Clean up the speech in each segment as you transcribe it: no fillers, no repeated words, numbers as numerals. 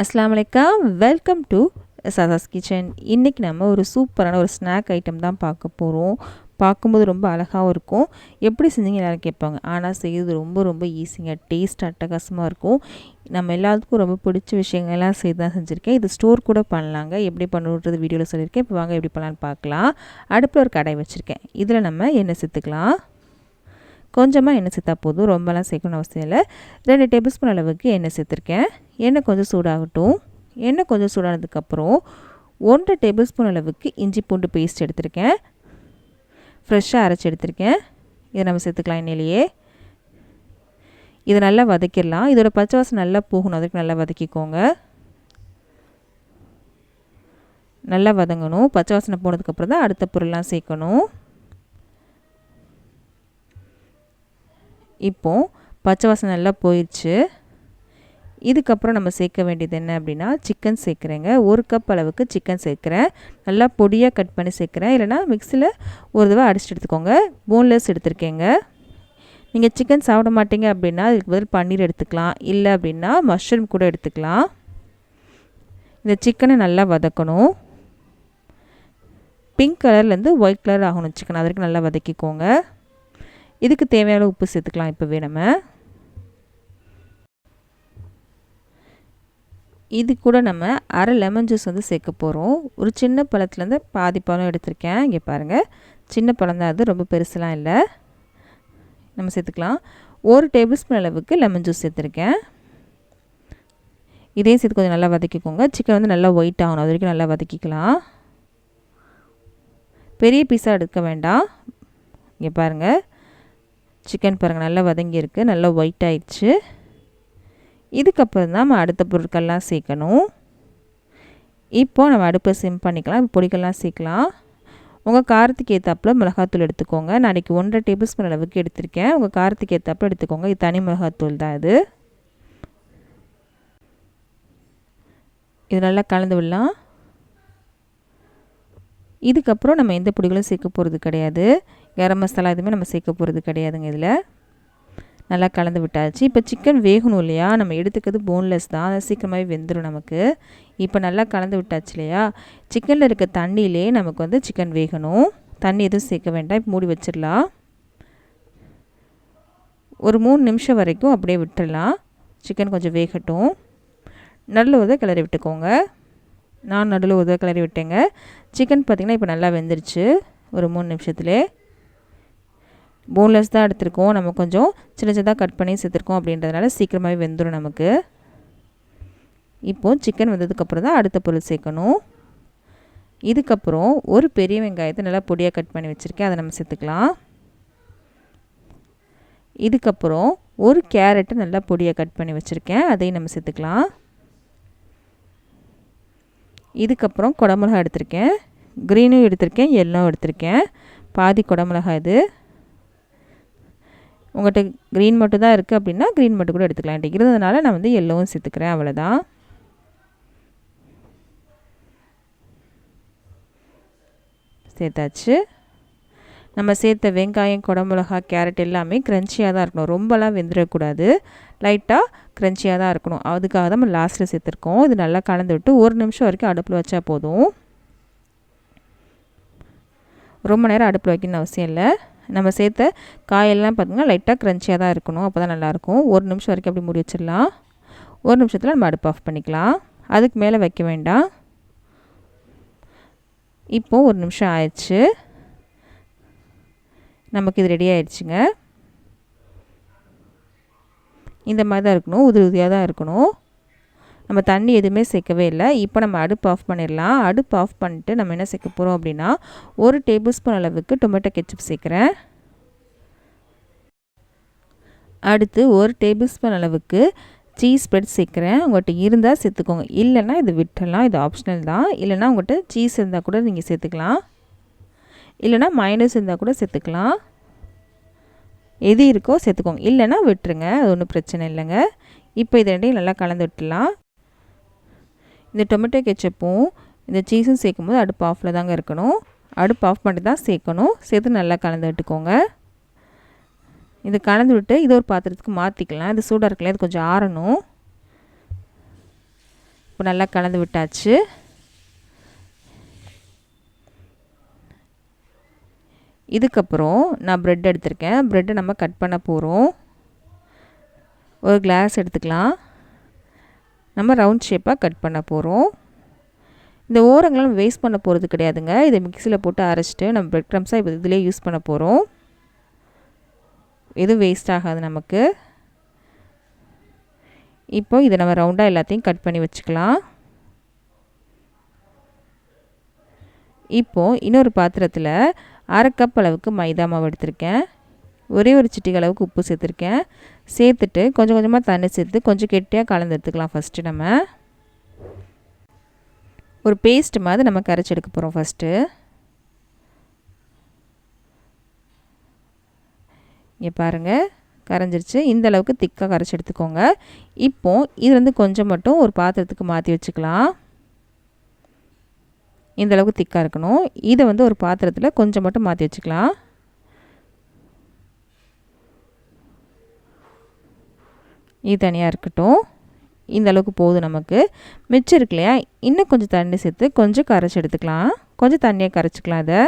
அஸ்ஸலாமு அலைக்கும். Welcome to சாசாஸ் கிச்சன். இன்றைக்கி நம்ம ஒரு சூப்பரான ஒரு ஸ்நாக் ஐட்டம் தான் பார்க்க போகிறோம். பார்க்கும்போது ரொம்ப அழகாகவும் இருக்கும். எப்படி செஞ்சீங்க எல்லோரும் கேட்பாங்க. ஆனால் செய்கிறது ரொம்ப ரொம்ப ஈஸிங்க. டேஸ்ட் அட்டகாசமாக இருக்கும். நம்ம எல்லாத்துக்கும் ரொம்ப பிடிச்ச விஷயங்கள்லாம் செய்து தான் செஞ்சுருக்கேன். இது ஸ்டோர் கூட பண்ணலாங்க. எப்படி பண்ணுறது வீடியோவில் சொல்லியிருக்கேன். இப்போ வாங்க எப்படி பண்ணலான்னு பார்க்கலாம். அடுப்பில் ஒரு கடாய் வச்சுருக்கேன். இதில் நம்ம எண்ணெய் சேர்த்துக்கலாம். கொஞ்சமாக எண்ணெய் சேர்த்தா போதும், ரொம்பலாம் சேர்க்கணும் அவசியம் இல்லை. 2 டேபிள் ஸ்பூன் அளவுக்கு எண்ணெய் சேர்த்துருக்கேன். எண்ணெய் கொஞ்சம் சூடாகட்டும். எண்ணெய் கொஞ்சம் சூடானதுக்கப்புறம் 1 டேபிள் ஸ்பூன் அளவுக்கு இஞ்சி பூண்டு பேஸ்ட் எடுத்திருக்கேன். ஃப்ரெஷ்ஷாக அரைச்சி எடுத்திருக்கேன். இதை நம்ம சேர்த்துக்கலாம் எண்ணெயிலேயே. இதை நல்லா வதக்கிடலாம். இதோட பச்சை வாசம் நல்லா போகணும், அதுக்கு நல்லா வதக்கிக்கோங்க. நல்லா வதங்கணும். பச்சை வாசனை போனதுக்கப்புறம் தான் அடுத்த பொருள்லாம் சேர்க்கணும். இப்போது பச்சை வாசனை நல்லா போயிடுச்சு. இதுக்கப்புறம் நம்ம சேர்க்க வேண்டியது என்ன அப்படின்னா, சிக்கன் சேர்க்குறேங்க. 1 கப் அளவுக்கு சிக்கன் சேர்க்குறேன். நல்லா பொடியாக கட் பண்ணி சேர்க்குறேன். இல்லைனா மிக்ஸியில் ஒரு தடவை அடிச்சுட்டு எடுத்துக்கோங்க. போன்லெஸ் எடுத்துருக்கேங்க. நீங்கள் சிக்கன் சாப்பிட மாட்டீங்க அப்படின்னா அதுக்கு பதில் பன்னீர் எடுத்துக்கலாம். இல்லை அப்படின்னா மஷ்ரூம் கூட எடுத்துக்கலாம். இந்த சிக்கனை நல்லா வதக்கணும். பிங்க் கலர்லேருந்து ஒயிட் கலர் ஆகணும் சிக்கன். அது வரைக்கும் நல்லா வதக்கிக்கோங்க. இதுக்கு தேவையான உப்பு சேர்த்துக்கலாம். இப்போவே நம்ம இது கூட நம்ம அரை லெமன் ஜூஸ் சேர்க்க போகிறோம். ஒரு சின்ன பழத்துலேருந்து பாதி பழம் எடுத்திருக்கேன். இங்கே பாருங்கள், சின்ன பழம் தான், அது ரொம்ப பெருசுலாம் இல்லை. நம்ம சேர்த்துக்கலாம். 1 டேபிள் ஸ்பூன் அளவுக்கு லெமன் ஜூஸ் சேர்த்துருக்கேன். இதையும் சேர்த்து கொஞ்சம் நல்லா வதக்கிக்கோங்க. சிக்கன் நல்லா ஒயிட் ஆகணும், அது வரைக்கும் நல்லா வதக்கிக்கலாம். பெரிய பீஸாக எடுக்க வேண்டாம். இங்கே பாருங்கள், சிக்கன் பாருங்கள் நல்லா வதங்கியிருக்கு, நல்லா ஒயிட் ஆயிடுச்சு. இதுக்கப்புறம் தான் நம்ம அடுத்த பொருட்கள்லாம் சேர்க்கணும். இப்போது நம்ம அடுப்பை சிம் பண்ணிக்கலாம். பொடிகள்லாம் சேர்க்கலாம். உங்கள் காரத்துக்கு ஏற்றாப்புல மிளகாத்தூள் எடுத்துக்கோங்க. நான் இன்றைக்கி 1.5 டேபிள் ஸ்பூன் அளவுக்கு எடுத்திருக்கேன். உங்கள் காரத்துக்கு ஏற்றாப்புல எடுத்துக்கோங்க. இது தனி மிளகாத்தூள் தான். இது நல்லா கலந்து விடலாம். இதுக்கப்புறம் நம்ம எந்த பொடிகளும் சேர்க்க போகிறது கிடையாது. கரம் மசாலா எதுவுமே நம்ம சேர்க்க போகிறது கிடையாதுங்க. இதில் நல்லா கலந்து விட்டாச்சு. இப்போ சிக்கன் வேகணும் இல்லையா, நம்ம எடுத்துக்கிறது போன்லெஸ் தான், அது சீக்கிரமாகவே வெந்துடும் நமக்கு. இப்போ நல்லா கலந்து விட்டாச்சு இல்லையா. சிக்கனில் இருக்க தண்ணியிலே நமக்கு சிக்கன் வேகணும். தண்ணி எதுவும் சேர்க்க வேண்டாம். இப்போ மூடி வச்சிடலாம். ஒரு 3 நிமிஷம் வரைக்கும் அப்படியே விட்டுடலாம். சிக்கன் கொஞ்சம் வேகட்டும். நடுவில் ஒரு கிளறி விட்டுக்கோங்க. நான் நடுவில் ஒரு கிளறி விட்டேங்க. சிக்கன் பார்த்திங்கன்னா இப்போ நல்லா வெந்துருச்சு. ஒரு 3 நிமிஷத்துலே. போன்லெஸ் தான் எடுத்துருக்கோம். நம்ம கொஞ்சம் சின்ன சின்னதாக கட் பண்ணி சேர்த்துருக்கோம் அப்படின்றதுனால சீக்கிரமாகவே வெந்துடும் நமக்கு. இப்போது சிக்கன் வெந்ததுக்கப்புறம் தான் அடுத்த பொருள் சேர்க்கணும். இதுக்கப்புறம் ஒரு பெரிய வெங்காயத்தை நல்லா பொடியாக கட் பண்ணி வச்சுருக்கேன். அதை நம்ம சேர்த்துக்கலாம். இதுக்கப்புறம் ஒரு கேரட்டை நல்லா பொடியாக கட் பண்ணி வச்சுருக்கேன். அதையும் நம்ம சேர்த்துக்கலாம். இதுக்கப்புறம் குடமிளகா எடுத்திருக்கேன். க்ரீனும் எடுத்திருக்கேன், எல்லோவும் எடுத்திருக்கேன். பாதி குடமிளகா இது. உங்கள்கிட்ட க்ரீன் மட்டும் தான் இருக்குது அப்படின்னா க்ரீன் மட்டும் கூட எடுத்துக்கலாம். என்கிட்ட இருந்ததுனால நான் எல்லோவும் சேர்த்துக்கிறேன், அவ்வளோதான். சேர்த்தாச்சு. நம்ம சேர்த்த வெங்காயம், குடமிளகா, கேரட் எல்லாமே க்ரன்ச்சியாக தான் இருக்கணும். ரொம்பலாம் வெந்துடக்கூடாது. லைட்டாக க்ரன்ச்சியாக தான் இருக்கணும். அதுக்காக தான் நம்ம லாஸ்ட்டில் சேர்த்துருக்கோம். இது நல்லா கலந்து விட்டு 1 நிமிஷம் வரைக்கும் அடுப்பில் வச்சா போதும். ரொம்ப நேரம் அடுப்பில் வைக்கணும்னு அவசியம் இல்லை. நம்ம சேர்த்த காயெல்லாம் பார்த்திங்கன்னா லைட்டாக க்ரன்ச்சியாக தான் இருக்கணும். அப்போ தான் நல்லாயிருக்கும். 1 நிமிஷம் வரைக்கும் அப்படி மூடி வச்சிடலாம். 1 நிமிஷத்தில் நம்ம அடுப்பு ஆஃப் பண்ணிக்கலாம். அதுக்கு மேலே வைக்க வேண்டாம். இப்போது 1 நிமிஷம் ஆயிடுச்சு. நமக்கு இது ரெடி ஆயிடுச்சுங்க. இந்த மாதிரி தான் இருக்கணும். உதிரி உதிரியாக தான் இருக்கணும். நம்ம தண்ணி எதுவுமே சேர்க்கவே இல்லை. இப்போ நம்ம அடுப்பு ஆஃப் பண்ணிடலாம். அடுப்பு ஆஃப் பண்ணிட்டு நம்ம என்ன சேர்க்க போகிறோம் அப்படின்னா, 1 டேபிள் ஸ்பூன் அளவுக்கு டொமேட்டோ கெச்சப் சேர்க்குறேன். அடுத்து 1 டேபிள் ஸ்பூன் அளவுக்கு சீஸ் ஸ்ப்ரெட் சேர்க்குறேன். உங்கள்கிட்ட இருந்தால் சேர்த்துக்கோங்க, இல்லைன்னா இது விட்டுடலாம். இது ஆப்ஷனல் தான். இல்லைனா உங்கள்கிட்ட சீஸ் இருந்தால் கூட நீங்கள் சேர்த்துக்கலாம். இல்லைனா மைனஸ் இருந்தால் கூட சேர்த்துக்கலாம். எது இருக்கோ சேர்த்துக்கோங்க, இல்லைனா விட்டுருங்க, அது ஒன்றும் பிரச்சனை இல்லைங்க. இப்போ இது ரெண்டையும் நல்லா கலந்து விட்டுலாம். இந்த டொமேட்டோ கெச்சப்பும் இந்த சீஸும் சேர்க்கும்போது அடுப்பு ஆஃபில் தாங்க இருக்கணும். அடுப்பு ஆஃப் பண்ணிட்டு தான் சேர்க்கணும். சேர்த்து நல்லா கலந்து விட்டுக்கோங்க. இது கலந்து விட்டு இது ஒரு பாத்திரத்துக்கு மாற்றிக்கலாம். இது சூடாக இருக்கலாம், இது கொஞ்சம் ஆறணும். இப்போ நல்லா கலந்து விட்டாச்சு. இதுக்கப்புறம் நான் ப்ரெட் எடுத்திருக்கேன். ப்ரெட்டை நம்ம கட் பண்ண போகிறோம். ஒரு கிளாஸ் எடுத்துக்கலாம். நம்ம ரவுண்ட் ஷேப்பாக கட் பண்ண போகிறோம். இந்த ஓரங்களும் வேஸ்ட் பண்ண போகிறது கிடையாதுங்க. இதை மிக்சியில் போட்டு அரைச்சிட்டு நம்ம பிரெட் க்ரம்ஸாக இப்போ இதிலே யூஸ் பண்ண போகிறோம். எதுவும் வேஸ்ட் ஆகாது நமக்கு. இப்போ இதை நம்ம ரவுண்டாக எல்லாத்தையும் கட் பண்ணி வச்சுக்கலாம். இப்போது இன்னொரு பாத்திரத்தில் 1/2 கப் அளவுக்கு மைதா மாவு எடுத்திருக்கேன். ஒரே ஒரு சிட்டிகை அளவுக்கு உப்பு சேர்த்துருக்கேன். சேர்த்துட்டு கொஞ்சம் கொஞ்சமாக தண்ணி சேர்த்து கொஞ்சம் கெட்டியாக கலந்து எடுத்துக்கலாம். ஃபஸ்ட்டு நம்ம ஒரு பேஸ்ட் மாதிரி நம்ம கரைச்சி எடுக்க போகிறோம். ஃபஸ்ட்டு இங்கே பாருங்கள், கரைஞ்சிருச்சு. இந்த அளவுக்கு திக்காக கரைச்சி எடுத்துக்கோங்க. இப்போது இது வந்து கொஞ்சம் மட்டும் ஒரு பாத்திரத்துக்கு மாற்றி வச்சுக்கலாம். இந்த அளவுக்கு திக்காக இருக்கணும். இதை வந்து ஒரு பாத்திரத்தில் கொஞ்சம் மட்டும் மாற்றி வச்சுக்கலாம். இது தனியாக இருக்கட்டும். இந்த அளவுக்கு போதும் நமக்கு. மிச்சம் இருக்கு இல்லையா, இன்னும் கொஞ்சம் தண்ணி சேர்த்து கொஞ்சம் கரைச்சி எடுத்துக்கலாம். கொஞ்சம் தண்ணியாக கரைச்சிக்கலாம். அதை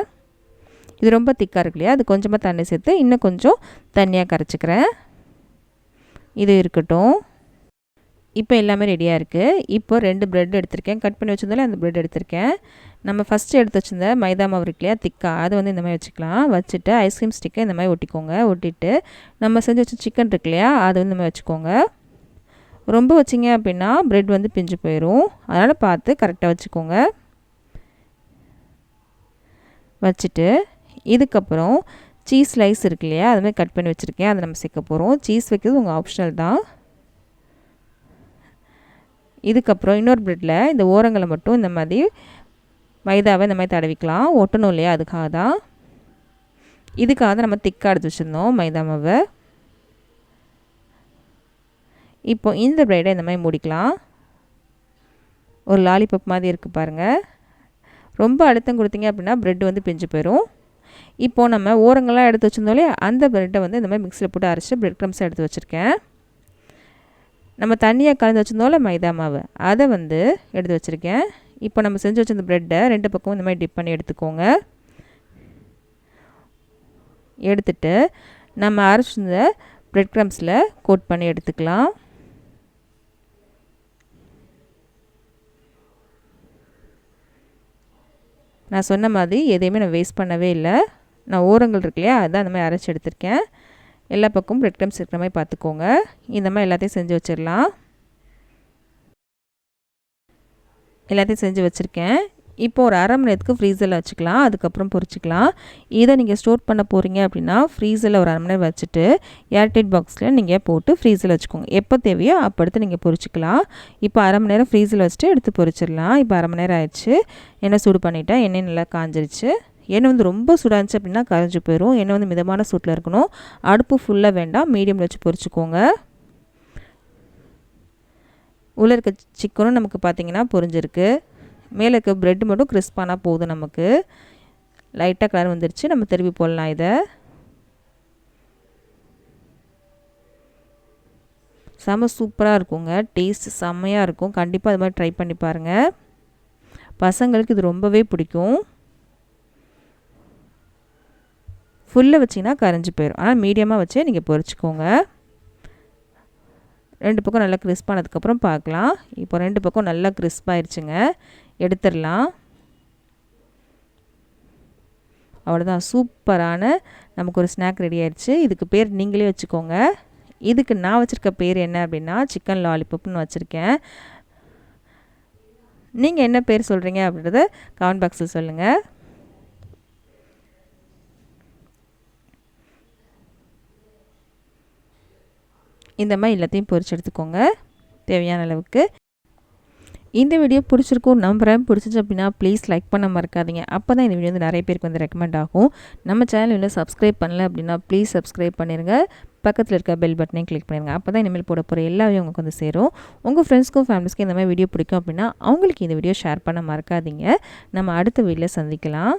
இது ரொம்ப திக்காக இருக்கு இல்லையா, அது கொஞ்சமாக தண்ணி சேர்த்து இன்னும் கொஞ்சம் தண்ணியாக கரைச்சிக்கிறேன். இது இருக்கட்டும். இப்போ எல்லாமே ரெடியாக இருக்குது. இப்போ 2 ப்ரெட் எடுத்திருக்கேன். கட் பண்ணி வச்சுருந்தாலே அந்த ப்ரெட் எடுத்திருக்கேன். நம்ம ஃபஸ்ட்டு எடுத்து வச்சுருந்த மைதா மாவு இருக்கு இல்லையா, திக்காக அதை வந்து இந்த மாதிரி வச்சுக்கலாம். வச்சுட்டு ஐஸ்கிரீம் ஸ்டிக்கை இந்த மாதிரி ஒட்டிக்கோங்க. ஒட்டிட்டு நம்ம செஞ்சு வச்ச சிக்கன் இருக்கு இல்லையா, அதை வந்து இந்த மாதிரி வச்சுக்கோங்க. ரொம்ப வச்சிங்க அப்படின்னா ப்ரெட் வந்து பிஞ்சு போயிடும். அதனால் பார்த்து கரெக்டாக வச்சுக்கோங்க. வச்சுட்டு இதுக்கப்புறம் சீஸ் ஸ்லைஸ் இருக்கு இல்லையா, அது மாதிரி கட் பண்ணி வச்சுருக்கேன். அதை நம்ம சேர்க்க போகிறோம். சீஸ் வைக்கிறது உங்கள் ஆப்ஷனல் தான். இதுக்கப்புறம் இன்னொரு ப்ரெட்டில் இந்த ஓரங்களை மட்டும் இந்த மாதிரி மைதாவை இந்த மாதிரி தடவிக்கலாம். ஒட்டணும் இல்லையா, அதுக்காக தான். இதுக்காக தான் நம்ம திக்காக எடுத்து வச்சுருந்தோம் மைதா மாவை. இப்போ இந்த ப்ரெட்டை இந்த மாதிரி மூடிக்கலாம். ஒரு லாலிபப் மாதிரி இருக்குது பாருங்கள். ரொம்ப அழுத்தம் கொடுத்தீங்க அப்படின்னா ப்ரெட் வந்து பிஞ்சு போயிடும். இப்போது நம்ம ஓரங்கள்லாம் எடுத்து வச்சுருந்தோம் இல்லையா, அந்த ப்ரெட்டை வந்து இந்த மாதிரி மிக்ஸியில் போட்டு அரைச்சிட்டு ப்ரெட் க்ரம்ஸாக எடுத்து வச்சுருக்கேன். நம்ம தண்ணியாக கலந்து வச்சுருந்தோம்ல மைதா மாவு, அதை வந்து எடுத்து வச்சுருக்கேன். இப்போ நம்ம செஞ்சு வச்சிருந்த ப்ரெட்டை 2 பக்கமும் இந்த மாதிரி டிப் பண்ணி எடுத்துக்கோங்க. எடுத்துட்டு நம்ம அரைச்சிருந்த ப்ரெட் க்ரம்ஸில் கோட் பண்ணி எடுத்துக்கலாம். நான் சொன்ன மாதிரி எதையுமே நான் வேஸ்ட் பண்ணவே இல்லை. நான் ஓரங்கள் இருக்கு இல்லையா, அதான் அந்த மாதிரி அரைச்சி எடுத்திருக்கேன். எல்லா பக்கமும் ப்ரெட் க்ரம்ஸ் இருக்கிற மாதிரி பார்த்துக்கோங்க. இந்த மாதிரி எல்லாத்தையும் செஞ்சு வச்சிடலாம். எல்லாத்தையும் செஞ்சு வச்சுருக்கேன். இப்போ ஒரு 1/2 மணி நேரத்துக்கு ஃப்ரீசரில் வச்சுக்கலாம். அதுக்கப்புறம் பொரிச்சிக்கலாம். இதை நீங்கள் ஸ்டோர் பண்ண போகிறீங்க அப்படின்னா ஃப்ரீசரில் ஒரு 1/2 மணி நேரம் வச்சுட்டு ஏர்டைட் பாக்ஸில் நீங்கள் போட்டு ஃப்ரீசரில் வச்சுக்கோங்க. எப்போ தேவையோ அப்போ எடுத்து நீங்கள் பொரிச்சிக்கலாம். இப்போ 1/2 மணி நேரம் ஃப்ரீசரில் வச்சுட்டு எடுத்து பொரிச்சிடலாம். இப்போ 1/2 மணி நேரம் ஆயிடுச்சு. எண்ணெய் சூடு பண்ணிவிட்டேன். எண்ணெய் நல்லா காஞ்சிருச்சு. எண்ணெய் வந்து ரொம்ப சூடாக இருந்துச்சு அப்படின்னா கரைஞ்சி போயிடும். எண்ணெய் வந்து மிதமான சூட்டில் இருக்கணும். அடுப்பு ஃபுல்லாக வேண்டாம், மீடியமில் வச்சு பொரிச்சிக்கோங்க. உள்ளே இருக்க சிக்கனும் நமக்கு பார்த்திங்கன்னா பொரிஞ்சிருக்கு. மேலே இருக்க ப்ரெட் மட்டும் கிறிஸ்பானா போதும். நமக்கு லைட்டாக கலர் வந்துருச்சு. நம்ம திருப்பி போடலாம். இதை செம்ம சூப்பராக இருக்குங்க. டேஸ்ட் செம்மையாக இருக்கும். கண்டிப்பாக அது மாதிரி ட்ரை பண்ணி பாருங்கள். பசங்களுக்கு இது ரொம்பவே பிடிக்கும். ஃபுல்லாக வச்சிங்கன்னா கரைஞ்சி போயிடும். ஆனால் மீடியமாக வச்சே நீங்கள் பொரிச்சிக்கோங்க. 2 பக்கம் நல்லா கிறிஸ்பானதுக்கப்புறம் பார்க்கலாம். இப்போ 2 பக்கம் நல்லா கிறிஸ்பாயிருச்சுங்க. எடுத்துடலாம். அவ்வளோதான், சூப்பரான நமக்கு ஒரு ஸ்நாக் ரெடி ஆயிடுச்சு. இதுக்கு பேர் நீங்களே வச்சுக்கோங்க. இதுக்கு நான் வச்சுருக்க பேர் என்ன அப்படின்னா சிக்கன் லாலிபப்னு வச்சுருக்கேன். நீங்கள் என்ன பேர் சொல்கிறீங்க அப்படின்றத கமெண்ட் பாக்ஸில் சொல்லுங்கள். இந்த மாதிரி எல்லாத்தையும் பொரிச்சு எடுத்துக்கோங்க தேவையான அளவுக்கு. இந்த வீடியோ பிடிச்சிருக்கும் நம்புகிறேன். பிடிச்சிச்சு அப்படின்னா ப்ளீஸ் லைக் பண்ண மறக்காதீங்க. அப்போ தான் இந்த வீடியோ வந்து நிறைய பேருக்கு வந்து ரெக்கமெண்ட் ஆகும். நம்ம சேனல் இன்னும் சப்ஸ்கிரைப் பண்ணல அப்படின்னா ப்ளீஸ் சப்ஸ்கிரைப் பண்ணிடுங்க. பக்கத்தில் இருக்க பெல் பட்டனையும் கிளிக் பண்ணிடுங்க. அப்போ தான் இனிமேல் போட போகிற எல்லா வீடியோ உங்களுக்கு வந்து சேரும். உங்கள் ஃப்ரெண்ட்ஸ்க்கும் ஃபேமிலிஸ்க்கும் இந்த மாதிரி வீடியோ பிடிக்கும் அப்படின்னா அவங்களுக்கு இந்த வீடியோ ஷேர் பண்ண மறக்காதீங்க. நம்ம அடுத்த வீடியோவில் சந்திக்கலாம்.